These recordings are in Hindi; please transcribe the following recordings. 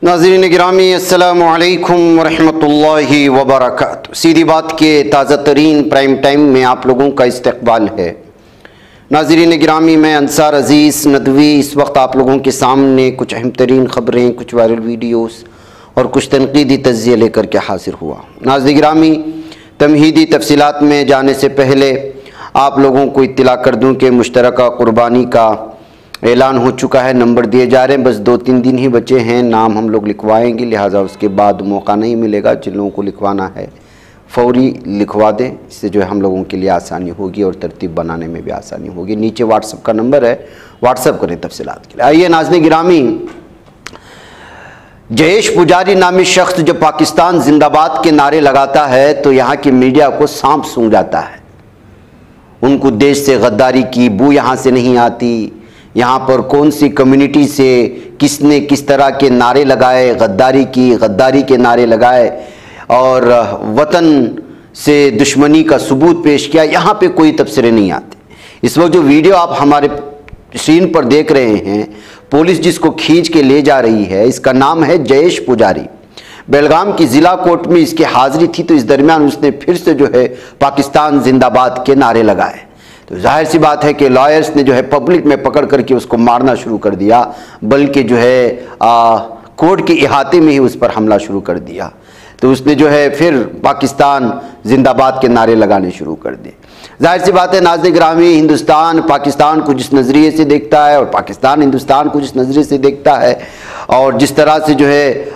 नाज़रीन गिरामी अस्सलामु अलैकुम वरहमतुल्लाहि वबरकातुहू। सीधी बात के ताज़ा तरीन प्राइम टाइम में आप लोगों का इस्तकबाल है। नाज़रीन गिरामी, मैं अंसार अज़ीज़ नदवी इस वक्त आप लोगों के सामने कुछ अहम तरीन ख़बरें, कुछ वायरल वीडियोस और कुछ तनकीदी तज़्ज़िया लेकर के हाजिर हुआ। नाज़रीन गिरामी, तमहीदी तफसीलात में जाने से पहले आप लोगों को इत्तला कर दूँ कि मुश्तरका कुर्बानी का ऐलान हो चुका है। नंबर दिए जा रहे हैं, बस 2-3 दिन ही बचे हैं। नाम हम लोग लिखवाएंगे, लिहाजा उसके बाद मौका नहीं मिलेगा। जिन लोगों को लिखवाना है फौरी लिखवा दें, इससे जो है हम लोगों के लिए आसानी होगी और तरतीब बनाने में भी आसानी होगी। नीचे व्हाट्सएप का नंबर है, व्हाट्सएप करें तफसीलात के लिए। आइए नाज़रीन गिरामी, जयेश पुजारी नामी शख्स जो पाकिस्तान जिंदाबाद के नारे लगाता है तो यहाँ की मीडिया को सांप सूंघ जाता है। उनको देश से गद्दारी की बू यहाँ से नहीं आती। यहाँ पर कौन सी कम्युनिटी से किसने किस तरह के नारे लगाए, गद्दारी की, गद्दारी के नारे लगाए और वतन से दुश्मनी का सबूत पेश किया, यहाँ पे कोई तबसरे नहीं आते। इस वक्त जो वीडियो आप हमारे स्क्रीन पर देख रहे हैं, पुलिस जिसको खींच के ले जा रही है, इसका नाम है जयेश पुजारी। बेलगाम की ज़िला कोर्ट में इसकी हाज़िरी थी, तो इस दरमियान उसने फिर से जो है पाकिस्तान जिंदाबाद के नारे लगाए। तो जाहिर सी बात है कि लॉयर्स ने जो है पब्लिक में पकड़ करके उसको मारना शुरू कर दिया, बल्कि जो है कोर्ट के इहाते में ही उस पर हमला शुरू कर दिया। तो उसने जो है फिर पाकिस्तान जिंदाबाद के नारे लगाने शुरू कर दिए। जाहिर सी बात है नाज़रीन गिरामी, हिंदुस्तान पाकिस्तान को जिस नज़रिए से देखता है और पाकिस्तान हिंदुस्तान को जिस नज़रिए से देखता है, और जिस तरह से जो है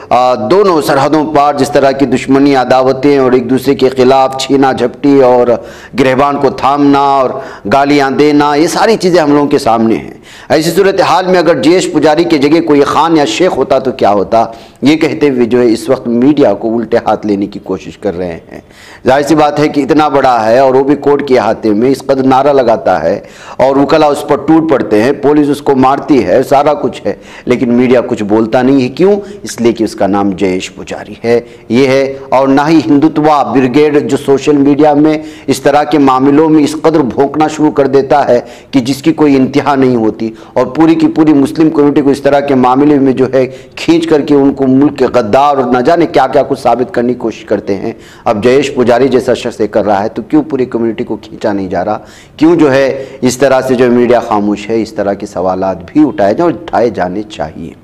दोनों सरहदों पर जिस तरह की दुश्मनी, अदावतें और एक दूसरे के ख़िलाफ़ छीना झपटी और गिरहबान को थामना और गालियाँ देना, ये सारी चीज़ें हम लोगों के सामने हैं। ऐसी सूरत हाल में अगर जयेश पुजारी की जगह कोई खान या शेख होता तो क्या होता, ये कहते हुए जो है इस वक्त मीडिया को उल्टे हाथ लेने की कोशिश कर रहे हैं। जाहिर सी बात है कि इतना बड़ा है और वो भी कोर्ट के हाथे में इस कदर नारा लगाता है और वकला उस पर टूट पड़ते हैं, पुलिस उसको मारती है, सारा कुछ है, लेकिन मीडिया कुछ बोलता नहीं है। क्यों? इसलिए कि उसका नाम जयेश पुजारी है, ये है। और ना ही हिंदुत्वा ब्रिगेड जो सोशल मीडिया में इस तरह के मामलों में इस कदर भोंकना शुरू कर देता है कि जिसकी कोई इंतहा नहीं होती, और पूरी की पूरी मुस्लिम कम्युनिटी को इस तरह के मामले में जो है खींच करके उनको मुल्क के गद्दार और न जाने क्या क्या कुछ साबित करने की कोशिश करते हैं। अब जयेश पुजारी जैसा शख्स कर रहा है तो क्यों पूरी कम्युनिटी को खींचा नहीं जा रहा? क्यों जो है इस तरह से जो मीडिया खामोश है? इस तरह के सवालात भी उठाए जाए और उठाए जाने चाहिए।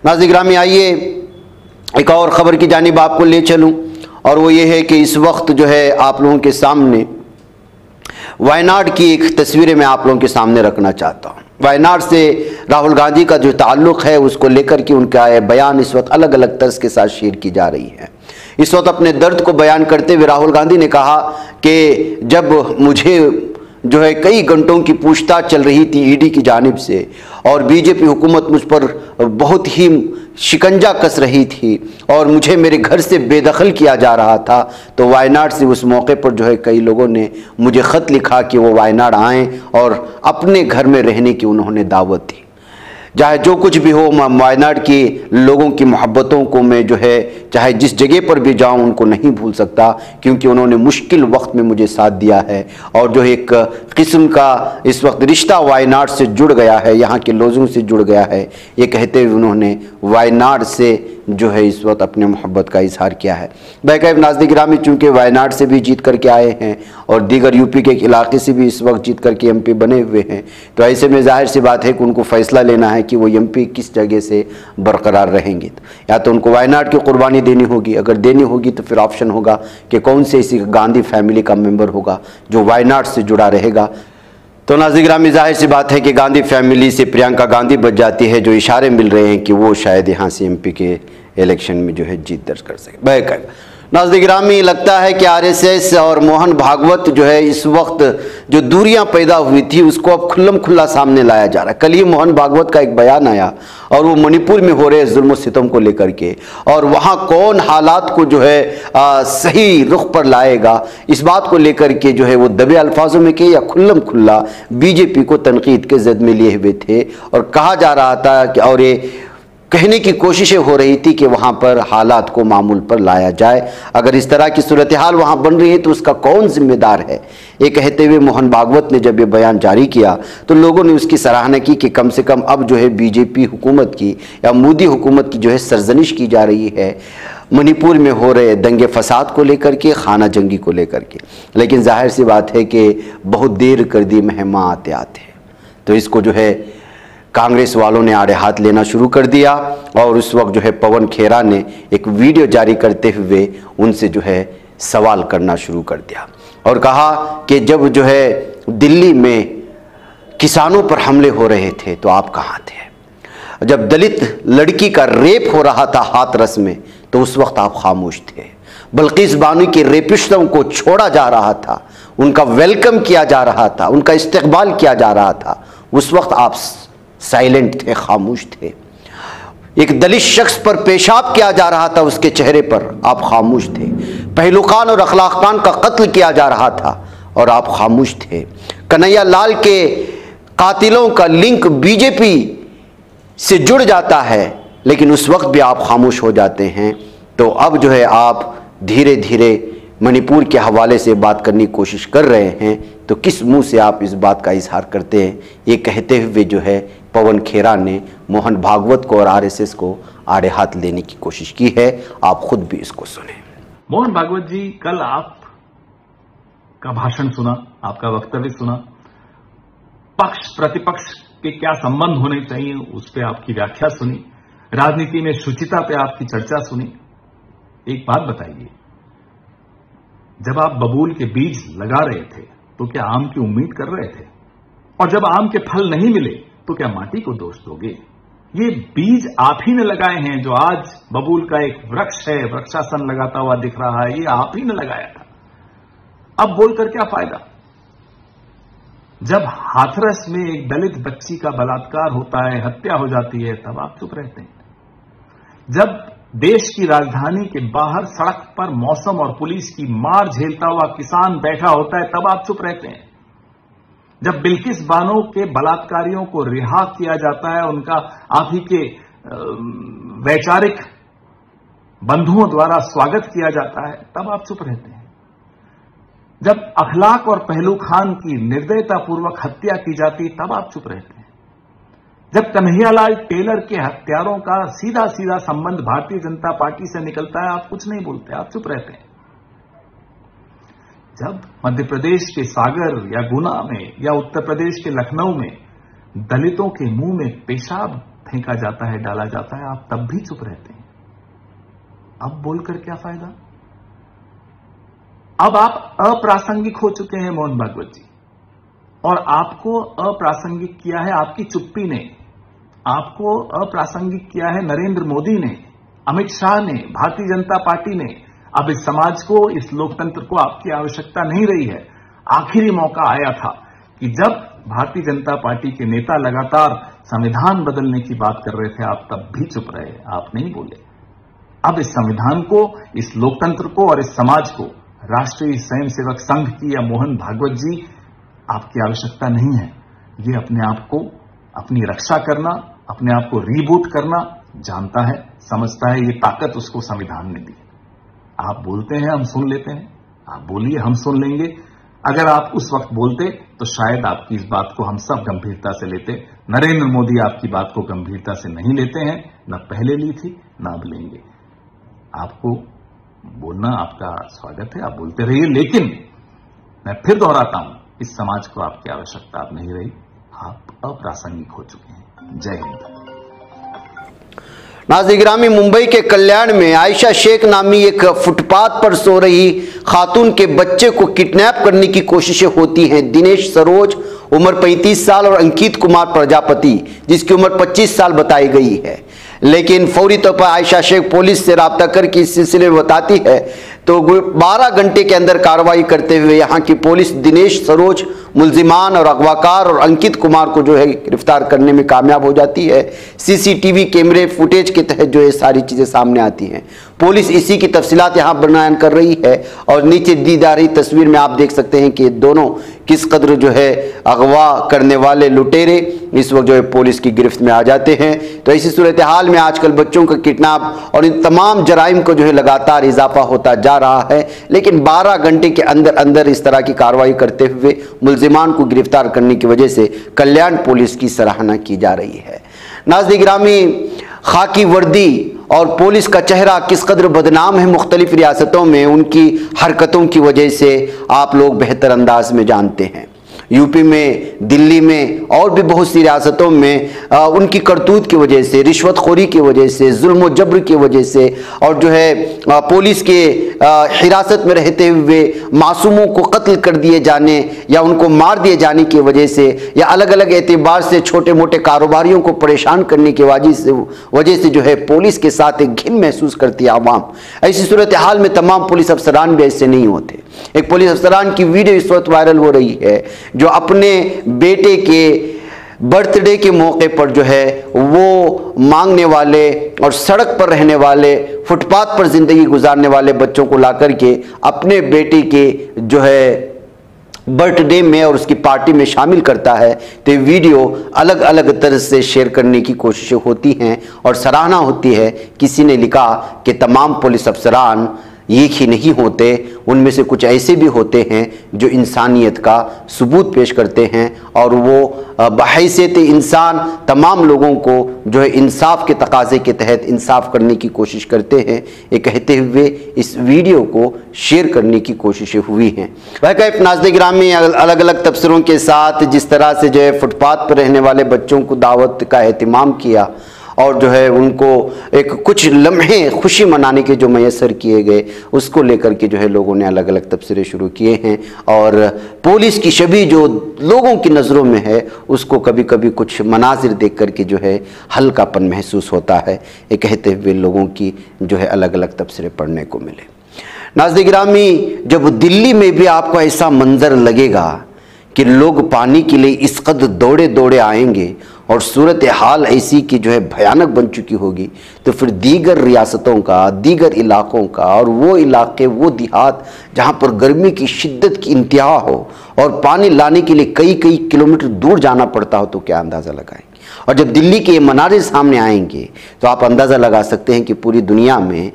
नाज़रीन गिरामी, आइए एक और ख़बर की जानिब आपको ले चलूँ, और वो ये है कि इस वक्त जो है आप लोगों के सामने वायनाड की एक तस्वीरें मैं आप लोगों के सामने रखना चाहता हूँ। वायनाड से राहुल गांधी का जो ताल्लुक़ है उसको लेकर के उनका बयान इस वक्त अलग अलग तर्ज के साथ शेयर की जा रही है। इस वक्त अपने दर्द को बयान करते हुए राहुल गांधी ने कहा कि जब मुझे जो है कई घंटों की पूछताछ चल रही थी ईडी की जानिब से और बीजेपी हुकूमत मुझ पर बहुत ही शिकंजा कस रही थी और मुझे मेरे घर से बेदखल किया जा रहा था, तो वायनाड से उस मौके पर जो है कई लोगों ने मुझे ख़त लिखा कि वो वायनाड आएँ और अपने घर में रहने की उन्होंने दावत दी। चाहे जो कुछ भी हो, वायनाड के लोगों की मोहब्बतों को मैं जो है चाहे जिस जगह पर भी जाऊं उनको नहीं भूल सकता, क्योंकि उन्होंने मुश्किल वक्त में मुझे साथ दिया है। और जो एक किस्म का इस वक्त रिश्ता वायनाड से जुड़ गया है, यहाँ के लोगों से जुड़ गया है, ये कहते हुए उन्होंने वायनाड से जो है इस वक्त अपने मोहब्बत का इजहार किया है। बाकायदा नाज़रीन गिरामी, चूँकि वायनाड से भी जीत करके आए हैं और दीगर यूपी के इलाके से भी इस वक्त जीत करके एमपी बने हुए हैं, तो ऐसे में जाहिर सी बात है कि उनको फ़ैसला लेना है कि वो एमपी किस जगह से बरकरार रहेंगे। या तो उनको वायनाड की कुर्बानी देनी होगी, अगर देनी होगी तो फिर ऑप्शन होगा कि कौन से इसी गांधी फैमिली का मेंबर होगा जो वायनाड से जुड़ा रहेगा। तो नाज़रीन गिरामी, ज़ाहिर सी बात है कि गांधी फैमिली से प्रियंका गांधी बच जाती है, जो इशारे मिल रहे हैं कि वो शायद यहाँ से एमपी के इलेक्शन में जो है जीत दर्ज कर सके। बाकायदा नाज़रीन गिरामी, लगता है कि आरएसएस और मोहन भागवत जो है इस वक्त जो दूरियां पैदा हुई थी उसको अब खुल्लम खुल्ला सामने लाया जा रहा है। कल ही मोहन भागवत का एक बयान आया और वो मणिपुर में हो रहे जुल्म सितम को लेकर के, और वहाँ कौन हालात को जो है सही रुख पर लाएगा, इस बात को लेकर के जो है वो दबे अल्फाजों में के या खुल्लम खुल्ला बीजेपी को तनकीद के जद में लिए हुए थे। और कहा जा रहा था कि और ये कहने की कोशिशें हो रही थी कि वहाँ पर हालात को मामूल पर लाया जाए। अगर इस तरह की सूरत हाल वहाँ बन रही है तो उसका कौन जिम्मेदार है? ये कहते हुए मोहन भागवत ने जब ये बयान जारी किया तो लोगों ने उसकी सराहना की कि कम से कम अब जो है बीजेपी हुकूमत की या मोदी हुकूमत की जो है सरजनिश की जा रही है मणिपुर में हो रहे दंगे फसाद को लेकर के, खाना जंगी को लेकर के। लेकिन जाहिर सी बात है कि बहुत देर कर दी मेहमान आते आते, तो इसको जो है कांग्रेस वालों ने आड़े हाथ लेना शुरू कर दिया और उस वक्त जो है पवन खेरा ने एक वीडियो जारी करते हुए उनसे जो है सवाल करना शुरू कर दिया और कहा कि जब जो है दिल्ली में किसानों पर हमले हो रहे थे तो आप कहाँ थे? जब दलित लड़की का रेप हो रहा था हाथरस में तो उस वक्त आप खामोश थे। बल्किस बानो के रेपिस्टों को छोड़ा जा रहा था, उनका वेलकम किया जा रहा था, उनका इस्तकबाल किया जा रहा था, उस वक्त आप साइलेंट थे, खामोश थे। एक दलित शख्स पर पेशाब किया जा रहा था, उसके चेहरे पर आप खामोश थे। पहलू खान और अखलाक खान का कत्ल किया जा रहा था और आप खामोश थे। कन्हैया लाल के कातिलों का लिंक बीजेपी से जुड़ जाता है लेकिन उस वक्त भी आप खामोश हो जाते हैं। तो अब जो है आप धीरे धीरे मणिपुर के हवाले से बात करने की कोशिश कर रहे हैं, तो किस मुंह से आप इस बात का इजहार करते हैं? ये कहते हुए जो है पवन खेरा ने मोहन भागवत को और आरएसएस को आड़े हाथ लेने की कोशिश की है। आप खुद भी इसको सुने। मोहन भागवत जी, कल आपका भाषण सुना, आपका वक्तव्य सुना, पक्ष प्रतिपक्ष के क्या संबंध होने चाहिए उस पर आपकी व्याख्या सुनी, राजनीति में शुचिता पे आपकी चर्चा सुनी। एक बात बताइए, जब आप बबूल के बीज लगा रहे थे तो क्या आम की उम्मीद कर रहे थे? और जब आम के फल नहीं मिले तो क्या माटी को दोष दोगे? ये बीज आप ही ने लगाए हैं। जो आज बबूल का एक वृक्ष है, वृक्षासन लगाता हुआ दिख रहा है, ये आप ही ने लगाया था। अब बोलकर क्या फायदा? जब हाथरस में एक दलित बच्ची का बलात्कार होता है, हत्या हो जाती है, तब आप चुप रहते हैं। जब देश की राजधानी के बाहर सड़क पर मौसम और पुलिस की मार झेलता हुआ किसान बैठा होता है, तब आप चुप रहते हैं। जब बिल्किस बानो के बलात्कारियों को रिहा किया जाता है, उनका आप ही के वैचारिक बंधुओं द्वारा स्वागत किया जाता है, तब आप चुप रहते हैं। जब अखलाक और पहलू खान की निर्दयतापूर्वक हत्या की जाती, तब आप चुप रहते हैं। जब कन्हैयालाल टेलर के हत्यारों का सीधा सीधा संबंध भारतीय जनता पार्टी से निकलता है, आप कुछ नहीं बोलते, आप चुप रहते हैं। जब मध्य प्रदेश के सागर या गुना में या उत्तर प्रदेश के लखनऊ में दलितों के मुंह में पेशाब फेंका जाता है, डाला जाता है, आप तब भी चुप रहते हैं। अब बोलकर क्या फायदा? अब आप अप्रासंगिक हो चुके हैं मोहन भागवत जी, और आपको अप्रासंगिक किया है आपकी चुप्पी ने, आपको अप्रासंगिक किया है नरेंद्र मोदी ने, अमित शाह ने, भारतीय जनता पार्टी ने। अब इस समाज को, इस लोकतंत्र को आपकी आवश्यकता नहीं रही है। आखिरी मौका आया था कि जब भारतीय जनता पार्टी के नेता लगातार संविधान बदलने की बात कर रहे थे, आप तब भी चुप रहे, आप नहीं बोले। अब इस संविधान को, इस लोकतंत्र को और इस समाज को राष्ट्रीय स्वयंसेवक संघ की या मोहन भागवत जी आपकी आवश्यकता नहीं है। ये अपने आप को, अपनी रक्षा करना, अपने आप को रीबूट करना जानता है, समझता है। ये ताकत उसको संविधान ने दी। आप बोलते हैं, हम सुन लेते हैं, आप बोलिए, हम सुन लेंगे। अगर आप उस वक्त बोलते तो शायद आपकी इस बात को हम सब गंभीरता से लेते। नरेंद्र मोदी आपकी बात को गंभीरता से नहीं लेते हैं, न पहले ली थी, न अब लेंगे। आपको बोलना आपका स्वागत है, आप बोलते रहिए, लेकिन मैं फिर दोहराता हूं, इस समाज को आपकी आवश्यकता अब नहीं रही, आप अप्रासंगिक हो चुके हैं। जय हिंद। नाज़रीन गिरामी, मुंबई के कल्याण में आयशा शेख नामी एक फुटपाथ पर सो रही खातून के बच्चे को किडनैप करने की कोशिशें होती हैं। दिनेश सरोज उम्र 35 साल और अंकित कुमार प्रजापति जिसकी उम्र 25 साल बताई गई है, लेकिन फौरी तौर पर आयशा शेख पुलिस से राब्ता करके इस सिलसिले में बताती है तो 12 घंटे के अंदर कार्रवाई करते हुए यहाँ की पुलिस दिनेश सरोज, मुलजिमान और अगवाकार और अंकित कुमार को जो है गिरफ्तार करने में कामयाब हो जाती है। सीसीटीवी कैमरे फुटेज के तहत जो है सारी चीज़ें सामने आती हैं। पुलिस इसी की तफसीलात यहाँ बयान कर रही है और नीचे दी जा रही तस्वीर में आप देख सकते हैं कि दोनों किस कदर जो है अगवा करने वाले लुटेरे इस वक्त जो है पुलिस की गिरफ्त में आ जाते हैं। तो ऐसी सूरत हाल में आजकल बच्चों का किडनैप और इन तमाम जराइम को जो है लगातार इजाफा होता जा रहा है, लेकिन 12 घंटे के अंदर अंदर इस तरह की कार्रवाई करते हुए मुल्जिमान को गिरफ्तार करने की वजह से कल्याण पुलिस की सराहना की जा रही है। नाज़रीन गिरामी, खाकी वर्दी और पुलिस का चेहरा किस कदर बदनाम है मुख्तलिफ रियासतों में, उनकी हरकतों की वजह से आप लोग बेहतर अंदाज में जानते हैं। यूपी में, दिल्ली में और भी बहुत सी रियासतों में उनकी करतूत की वजह से, रिश्वतखोरी की वजह से, जुल्म व जबर की वजह से और जो है पुलिस के हिरासत में रहते हुए मासूमों को कत्ल कर दिए जाने या उनको मार दिए जाने की वजह से या अलग अलग एतबार से छोटे मोटे कारोबारियों को परेशान करने की वजह से जो है पुलिस के साथ एक घिन महसूस करती है आवाम। ऐसी सूरत हाल में तमाम पुलिस अफसरान भी ऐसे नहीं होते। एक पुलिस अफसरान की वीडियो इस वक्त वायरल हो रही है जो अपने बेटे के बर्थडे के मौके पर जो है वो मांगने वाले और सड़क पर रहने वाले, फुटपाथ पर जिंदगी गुजारने वाले बच्चों को ला करके अपने बेटे के जो है बर्थडे में और उसकी पार्टी में शामिल करता है। तो ये वीडियो अलग अलग तरह से शेयर करने की कोशिशें होती हैं और सराहना होती है। किसी ने लिखा कि तमाम पुलिस अफसरान एक ही नहीं होते, उनमें से कुछ ऐसे भी होते हैं जो इंसानियत का सबूत पेश करते हैं और वो बहैसियत इंसान तमाम लोगों को जो है इंसाफ के तकाजे के तहत इंसाफ करने की कोशिश करते हैं। ये कहते हुए इस वीडियो को शेयर करने की कोशिशें हुई हैं। वह नाज़रीन गिरामी, अलग अलग तबसरों के साथ जिस तरह से जो है फुटपाथ पर रहने वाले बच्चों को दावत का एहतमाम किया और जो है उनको एक कुछ लम्हे खुशी मनाने के जो मैसर किए गए, उसको लेकर के जो है लोगों ने अलग अलग तबसरे शुरू किए हैं और पुलिस की छवि जो लोगों की नज़रों में है उसको कभी कभी कुछ मनाजिर देख कर के जो है हल्कापन महसूस होता है। ये कहते हुए लोगों की जो है अलग अलग तबसरे पढ़ने को मिले। नाज़रीन गिरामी, जब दिल्ली में भी आपको ऐसा मंजर लगेगा कि लोग पानी के लिए इस कदर दौड़े दौड़े आएंगे और सूरत हाल ऐसी कि जो है भयानक बन चुकी होगी, तो फिर दीगर रियासतों का, दीगर इलाकों का और वो इलाके, वो देहात जहाँ पर गर्मी की शिद्दत की इंतहा हो और पानी लाने के लिए कई कई किलोमीटर दूर जाना पड़ता हो, तो क्या अंदाज़ा लगाएंगे। और जब दिल्ली के मनारे सामने आएंगे तो आप अंदाज़ा लगा सकते हैं कि पूरी दुनिया में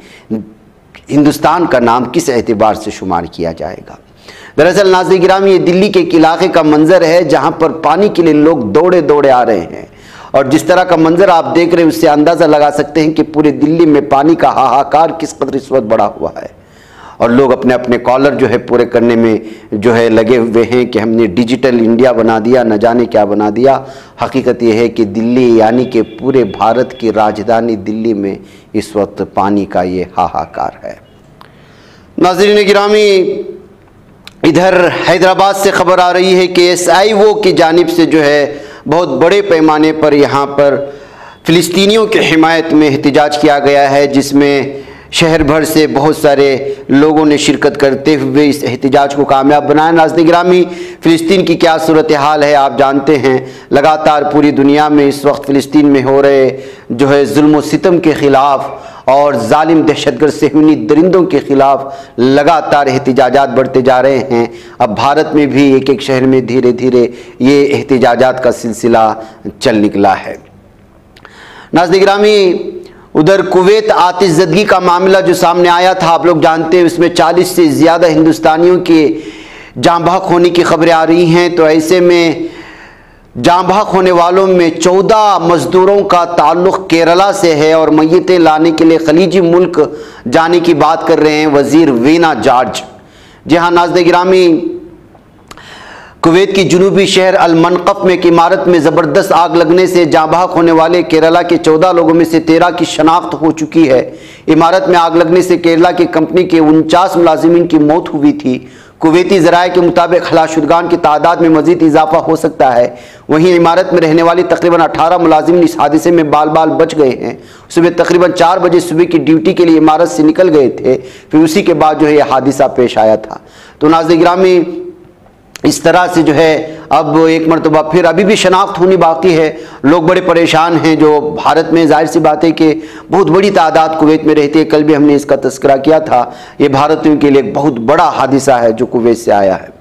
हिंदुस्तान का नाम किस एतबार से शुमार किया जाएगा। दरअसल नाज़रीन गिरामी, ये दिल्ली के एक इलाके का मंजर है जहां पर पानी के लिए लोग दौड़े दौड़े आ रहे हैं और जिस तरह का मंजर आप देख रहे हैं उससे अंदाज़ा लगा सकते हैं कि पूरे दिल्ली में पानी का हाहाकार किस कदर इस वक्त बढ़ा हुआ है और लोग अपने अपने कॉलर जो है पूरे करने में जो है लगे हुए हैं कि हमने डिजिटल इंडिया बना दिया, न जाने क्या बना दिया। हकीकत यह है कि दिल्ली यानी कि पूरे भारत की राजधानी दिल्ली में इस वक्त पानी का ये हाहाकार है। नाज़रीन गिरामी, इधर हैदराबाद से खबर आ रही है कि SIO की जानिब से जो है बहुत बड़े पैमाने पर यहाँ पर फ़िलिस्तीनियों की हिमायत में एहतजाज किया गया है, जिसमें शहर भर से बहुत सारे लोगों ने शिरकत करते हुए इस एहतजाज को कामयाब बनाया। नाज़रीन गिरामी, फ़िलिस्तीन की क्या सूरत हाल है आप जानते हैं। लगातार पूरी दुनिया में इस वक्त फ़िलिस्तीन में हो रहे जो है जुल्म व सितम के ख़िलाफ़ और जालिम दहशतगर्द सेहूनी दरिंदों के ख़िलाफ़ लगातार एहतजाजात बढ़ते जा रहे हैं। अब भारत में भी एक एक शहर में धीरे धीरे ये एहतजाजात का सिलसिला चल निकला है। नाज़रीन गिरामी, उधर कुवैत आतिशज़दगी का मामला जो सामने आया था, आप लोग जानते हैं उसमें 40 से ज़्यादा हिंदुस्तानियों के जाँ बहक होने की खबरें आ रही हैं। तो ऐसे में जाँ बहक होने वालों में 14 मज़दूरों का ताल्लुक़ केरला से है और मय्यतें लाने के लिए खलीजी मुल्क जाने की बात कर रहे हैं वज़ीर वीना जॉर्ज। जी हाँ नाज़रीन गिरामी, कुवैत की जुनूबी शहर अल-मनक़फ़ में एक इमारत में ज़बरदस्त आग लगने से जाँ बहक होने वाले केरला के 14 लोगों में से 13 की शनाख्त हो चुकी है। इमारत में आग लगने से केरला की कंपनी के 49 मुलाजिमीन की मौत हुई थी। कुवैती ज़राए के मुताबिक हलाशुदगान की तादाद में मज़ीद इजाफा हो सकता है। वहीं इमारत में रहने वाली तकरीबन 18 मुलाजिमीन इस हादसे में बाल बाल बच गए हैं। सुबह तकरीबन 4 बजे सुबह की ड्यूटी के लिए इमारत से निकल गए थे, फिर उसी के बाद जो है यह हादसा पेश आया था। तो नाज़रीन गिरामी, इस तरह से जो है अब एक मरतबा फिर अभी भी शनाख्त होनी बाकी है। लोग बड़े परेशान हैं जो भारत में, जाहिर सी बात है कि बहुत बड़ी तादाद कुवैत में रहती है। कल भी हमने इसका तज़किरा किया था। ये भारतीयों के लिए एक बहुत बड़ा हादिसा है जो कुवैत से आया है।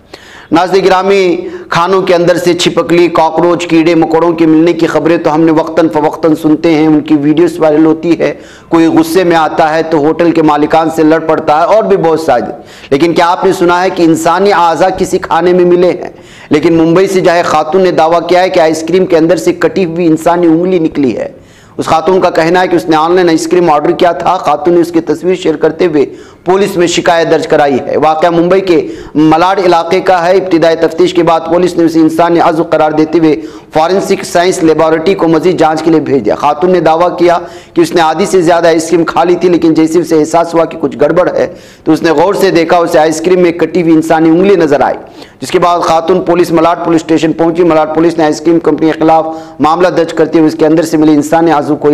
नाज़रीन गिरामी, खानों के अंदर से छिपकली, कॉकरोच, कीड़े मकोड़ों के मिलने की खबरें तो हमने वक्तन फवक्तन सुनते हैं, उनकी वीडियोस वायरल होती है। कोई गुस्से में आता है तो होटल के मालिकान से लड़ पड़ता है और भी बहुत सारे। लेकिन क्या आपने सुना है कि इंसानी आज़ा किसी खाने में मिले हैं? लेकिन मुंबई से जाए खातून ने दावा किया है कि आइसक्रीम के अंदर से कटी हुई इंसानी उंगली निकली है। उस खातून का कहना है कि उसने ऑनलाइन आइसक्रीम ऑर्डर किया था। खातून ने उसकी तस्वीर शेयर करते हुए पुलिस में शिकायत दर्ज कराई है। वाक़या मुंबई के मलाड इलाके का है। इब्तिदाई तफ्तीश के बाद पुलिस ने उसे इंसानी अज़्व करार देते हुए फॉरेंसिक साइंस लेबॉरेटरी को मजीद जांच के लिए भेज दिया। खातून ने दावा किया कि उसने आधी से ज़्यादा आइसक्रीम खा ली थी, लेकिन जैसे उसे एहसास हुआ कि कुछ गड़बड़ है तो उसने गौर से देखा, उसे आइसक्रीम में कटी हुई इंसानी उंगली नजर आई। जिसके बाद खातून मलाड पुलिस स्टेशन पहुंची। मलाड पुलिस ने आइसक्रीम कंपनी के खिलाफ मामला दर्ज करते हुए उसके अंदर से मिले इंसानी आज़ू को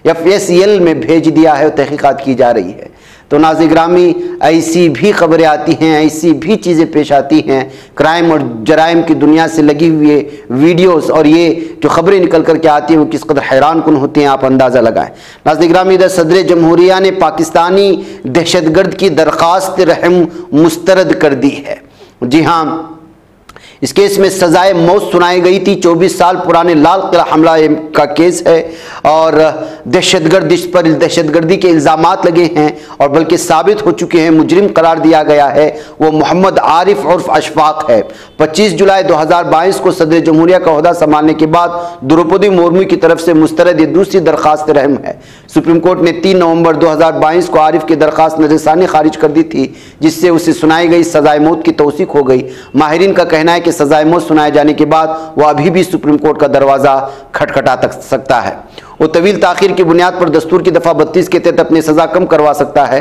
FSL में भेज दिया है और तहकीकात की जा रही है। तो नाज़रीन गिरामी, ऐसी भी खबरें आती हैं, ऐसी भी चीज़ें पेश आती हैं, क्राइम और जराइम की दुनिया से लगी हुई वीडियोस, और ये जो खबरें निकल कर के आती हैं वो किस कदर हैरान कुन होती हैं, आप अंदाज़ा लगाएं। नाज़रीन गिरामी, इधर सदर जमहूरिया ने पाकिस्तानी दहशतगर्द की दरख्वास्त रहम मुस्तरद कर दी है। जी हाँ, इस केस में सजाए मौत सुनाई गई थी। 24 साल पुराने लाल किला हमला का केस है और दहशतगर्द पर दहशतगर्दी के इल्ज़ामात लगे हैं और बल्कि साबित हो चुके हैं। मुजरिम करार दिया गया है वो मोहम्मद आरिफ उर्फ अशफाक है। 25 जुलाई 2022 को सदर जमहूरिया का ओहदा संभालने के बाद द्रौपदी मुर्मू की तरफ से मुस्तरद दूसरी दरख्वास्त रहम है। सुप्रीम कोर्ट ने 3 नवंबर 2022 को आरिफ की दरख्वास्त नज़रसानी खारिज कर दी थी, जिससे उसे सुनाई गई सजाए मौत की तौसीक हो गई। माहिरीन का कहना है कि सजाए मौत सुनाए जाने के बाद वह अभी भी सुप्रीम कोर्ट का दरवाजा खटखटा सकता है। वो तवील ताखीर की बुनियाद पर दस्तूर की दफा 32 के तहत अपनी सजा कम करवा सकता है।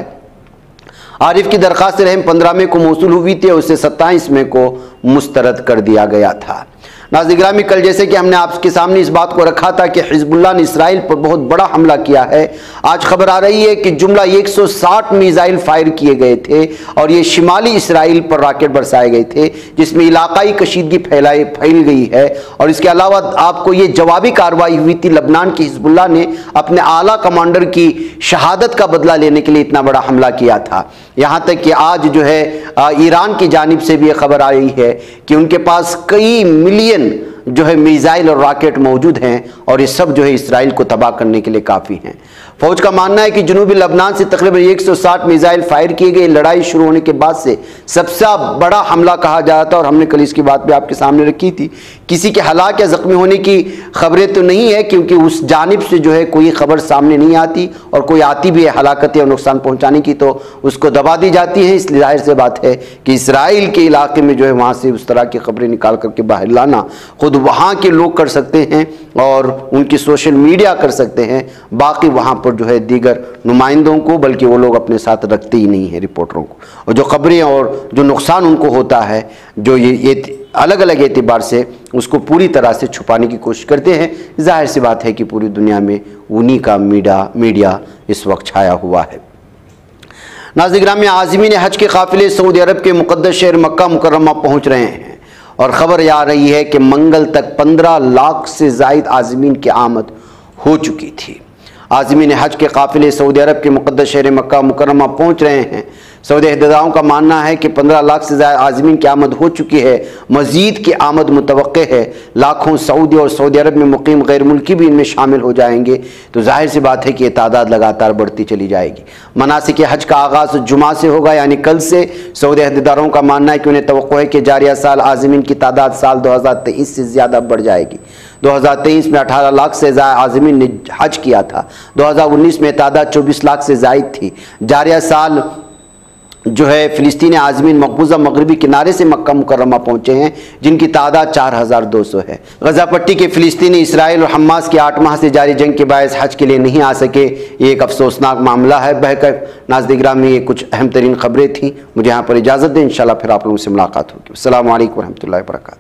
आरिफ की दरखास्त रहम 15 मई को मौसूल हुई थी और उसे 27 मई को मुस्तरद कर दिया गया था। नाज़रीन गिरामी, कल जैसे कि हमने आपके सामने इस बात को रखा था कि हिजबुल्लाह ने इसराइल पर बहुत बड़ा हमला किया है, आज खबर आ रही है कि जुमला 160 मिसाइल फायर किए गए थे और ये शिमाली इसराइल पर रॉकेट बरसाए गए थे, जिसमें इलाकाई कशीदगी फैल गई है। और इसके अलावा आपको ये जवाबी कार्रवाई हुई थी। लबनान की हिजबुल्लाह ने अपने आला कमांडर की शहादत का बदला लेने के लिए इतना बड़ा हमला किया था। यहाँ तक कि आज जो है ईरान की जानिब से भी यह खबर आ रही है कि उनके पास कई मिलियन जो है मिसाइल और रॉकेट मौजूद हैं और ये सब जो है इसराइल को तबाह करने के लिए काफ़ी हैं। फौज का मानना है कि जनूबी लबनान से तकरीबन 160 मिसाइल फायर किए गए। लड़ाई शुरू होने के बाद से सबसे बड़ा हमला कहा जाता है और हमने कल इसकी बात भी आपके सामने रखी थी। किसी के हलाक या जख्मी होने की खबरें तो नहीं है, क्योंकि उस जानिब से जो है कोई खबर सामने नहीं आती, और कोई आती भी है हलाकत या नुकसान पहुंचाने की तो उसको दबा दी जाती है। इसलिए जाहिर से बात है कि इसराइल के इलाके में जो है वहाँ से उस तरह की खबरें निकाल करके बाहर लाना खुद वहाँ के लोग कर सकते हैं और उनकी सोशल मीडिया कर सकते हैं। बाकी वहाँ पर जो है दीगर नुमाइंदों को, बल्कि वो लोग अपने साथ रखते ही नहीं है रिपोर्टरों को, और जो खबरें और जो नुकसान उनको होता है जो ये अलग अलग एतबार से उसको पूरी तरह से छुपाने की कोशिश करते हैं। जाहिर सी बात है कि पूरी दुनिया में उन्हीं का मीडिया इस वक्त छाया हुआ है। नाज़रीन गिरामी, आज़मीन हज के काफिले सऊदी अरब के मुक़द्दस शहर मक्का मुकर्रमा पहुँच रहे हैं और ख़बर आ रही है कि मंगल तक 15 लाख से ज़ायद आज़मीन की आमद हो चुकी थी। आज़मीन हज के काफिले सऊदी अरब के मुक़द्दस शहर मक्का मुकर्रमा पहुँच रहे हैं। सऊदी अहदेदारों का मानना है कि 15 लाख से ज़्यादा आज़मीन की आमद हो चुकी है। मज़ीद की आमद मुतवक्के है। लाखों सऊदी और सऊदी अरब में मुकीम गैर मुल्की भी इनमें शामिल हो जाएंगे। तो जाहिर सी बात है कि ये तादाद लगातार बढ़ती चली जाएगी। मनासिक हज का आगाज़ जुमा से होगा, यानी कल से। सऊदी अहदेदारों का मानना है कि उन्हें तवक्को है कि जारिया साल आज़मीन की तादाद साल 2023 से ज़्यादा बढ़ जाएगी। 2023 में 18 लाख से ज़्यादा आज़मीन ने हज किया था। 2019 में तादाद 24 लाख से ज़ायद थी। जारिया साल जो है फ़िलिस्तीनी आज़मीन मकबूजा मगरबी किनारे से मक्का मुकर्रमा पहुँचे हैं, जिनकी तादाद 4200 है। गज़ा पट्टी के फ़िलिस्तीनी इसराइल और हमास के 8 माह से जारी जंग के बायस हज के लिए नहीं आ सके। ये एक अफसोसनाक मामला है। बहकर नाज़रीन गिरामी, ये कुछ अहम तरीन खबरें थी। मुझे यहाँ पर इजाज़त दें, इंशाल्लाह फिर आप लोगों से मुलाकात होगी। अस्सलामु अलैकुम वरहमतुल्लाहि वबरकातुहू।